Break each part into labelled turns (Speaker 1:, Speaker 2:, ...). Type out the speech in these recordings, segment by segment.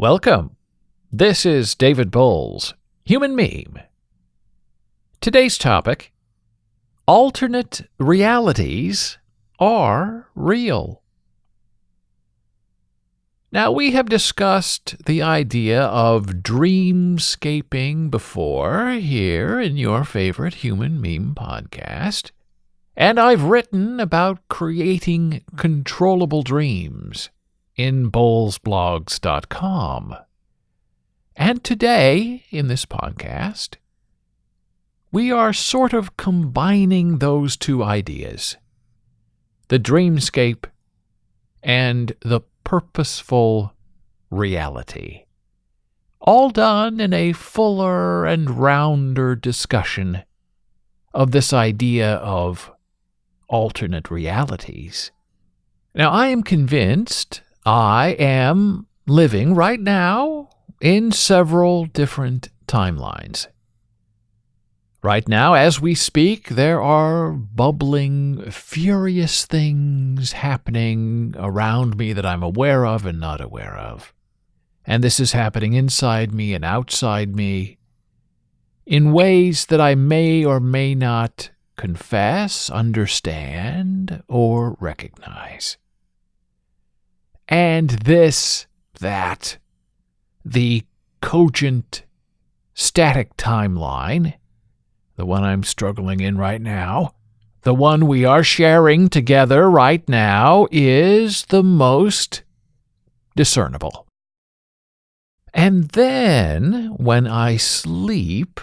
Speaker 1: Welcome. This is David Bowles, Human Meme. Today's topic: alternate realities are real. Now, we have discussed the idea of dreamscaping before here in your favorite Human Meme podcast, and I've written about creating controllable dreams in bowlesblogs.com. And today, in this podcast, we are sort of combining those two ideas, the dreamscape and the purposeful reality, all done in a fuller and rounder discussion of this idea of alternate realities. Now, I am convinced I am living right now in several different timelines. Right now, as we speak, there are bubbling, furious things happening around me that I'm aware of and not aware of. And this is happening inside me and outside me in ways that I may or may not confess, understand, or recognize. And the cogent, static timeline, the one I'm struggling in right now, the one we are sharing together right now, is the most discernible. And then, when I sleep,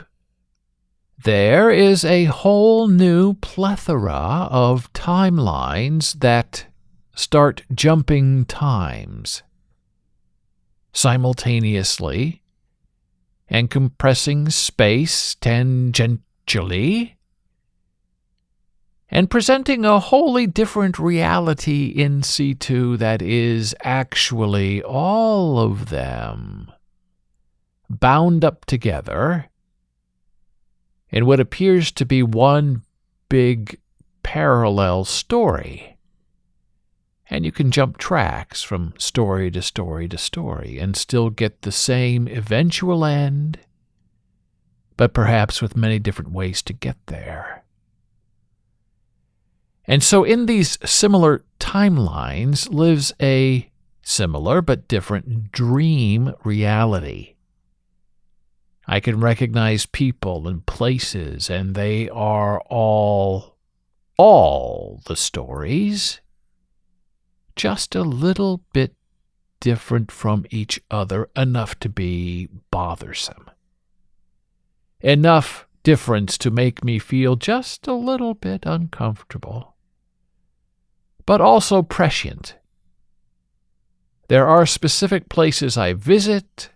Speaker 1: there is a whole new plethora of timelines that start jumping times simultaneously and compressing space tangentially and presenting a wholly different reality in situ that is actually all of them bound up together in what appears to be one big parallel story. And you can jump tracks from story to story to story and still get the same eventual end, but perhaps with many different ways to get there. And so in these similar timelines lives a similar but different dream reality. I can recognize people and places, and they are all the stories, just a little bit different from each other, enough to be bothersome. Enough difference to make me feel just a little bit uncomfortable, but also prescient. There are specific places I visit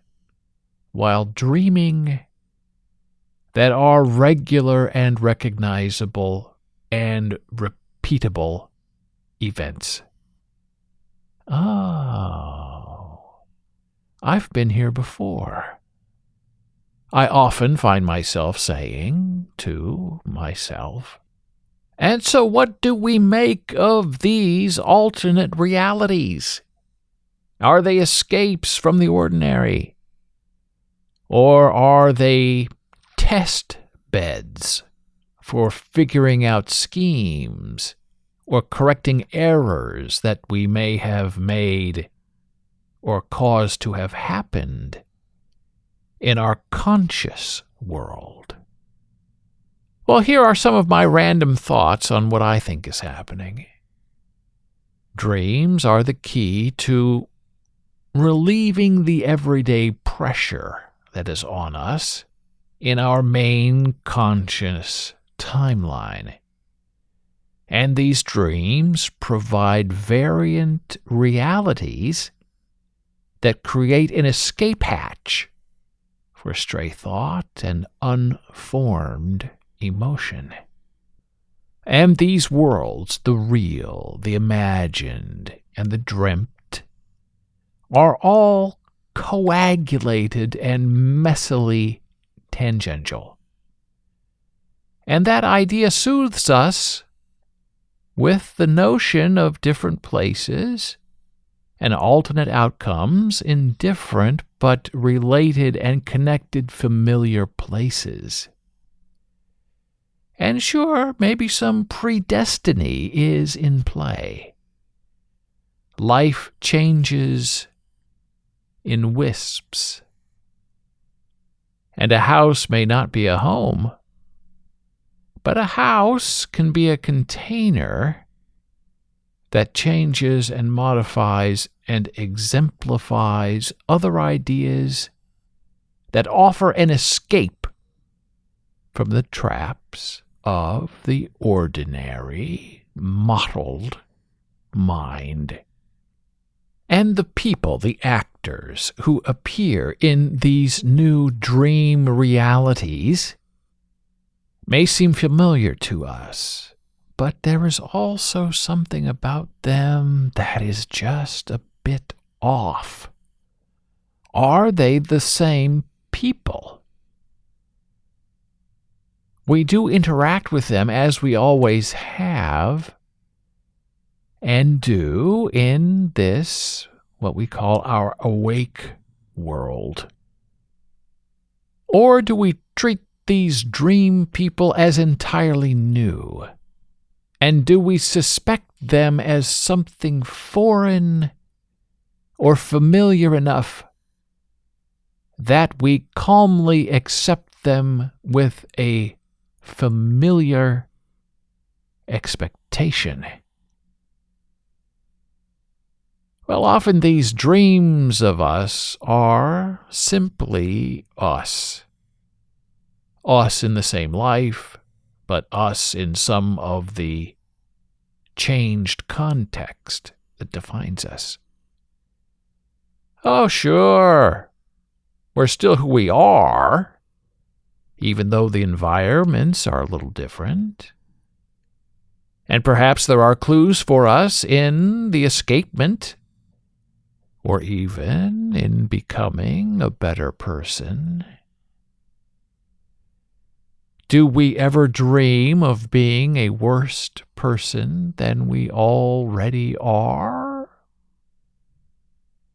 Speaker 1: while dreaming that are regular and recognizable and repeatable events. Oh, I've been here before, I often find myself saying to myself. And so what do we make of these alternate realities? Are they escapes from the ordinary? Or are they test beds for figuring out schemes or correcting errors that we may have made or caused to have happened in our conscious world? Well, here are some of my random thoughts on what I think is happening. Dreams are the key to relieving the everyday pressure that is on us in our main conscious timeline. And these dreams provide variant realities that create an escape hatch for stray thought and unformed emotion. And these worlds, the real, the imagined, and the dreamt, are all coagulated and messily tangential. And that idea soothes us with the notion of different places and alternate outcomes in different but related and connected familiar places. And sure, maybe some predestiny is in play. Life changes in wisps. And a house may not be a home, but a house can be a container that changes and modifies and exemplifies other ideas that offer an escape from the traps of the ordinary, mottled mind. And the people, the actors, who appear in these new dream realities may seem familiar to us, but there is also something about them that is just a bit off. Are they the same people? We do interact with them as we always have, and do in this, what we call our awake world. Or do we treat these dream people as entirely new? And do we suspect them as something foreign or familiar enough that we calmly accept them with a familiar expectation? Well, often these dreams of us are simply us. Us in the same life, but us in some of the changed context that defines us. Oh, sure, we're still who we are, even though the environments are a little different. And perhaps there are clues for us in the escapement, or even in becoming a better person. Do we ever dream of being a worse person than we already are?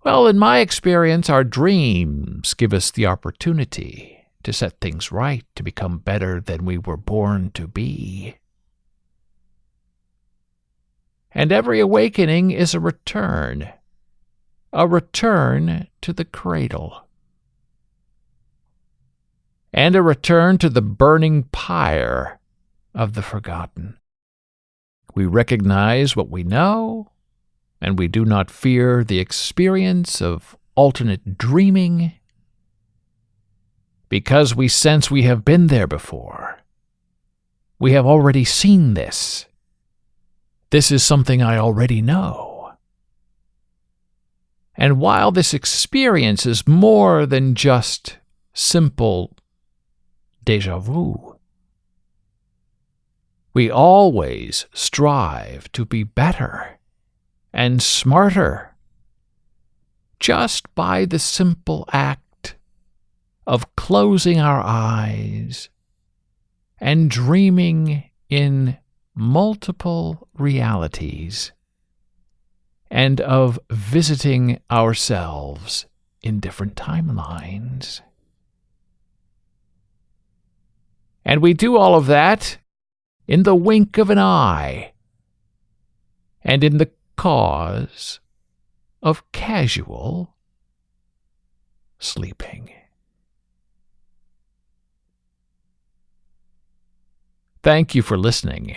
Speaker 1: Well, in my experience, our dreams give us the opportunity to set things right, to become better than we were born to be. And every awakening is a return to the cradle, and a return to the burning pyre of the forgotten. We recognize what we know, and we do not fear the experience of alternate dreaming, because we sense we have been there before. We have already seen this. This is something I already know. And while this experience is more than just simple déjà vu, we always strive to be better and smarter just by the simple act of closing our eyes and dreaming in multiple realities, and of visiting ourselves in different timelines. And we do all of that in the wink of an eye, and in the cause of casual sleeping. Thank you for listening.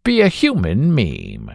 Speaker 1: Be a human meme.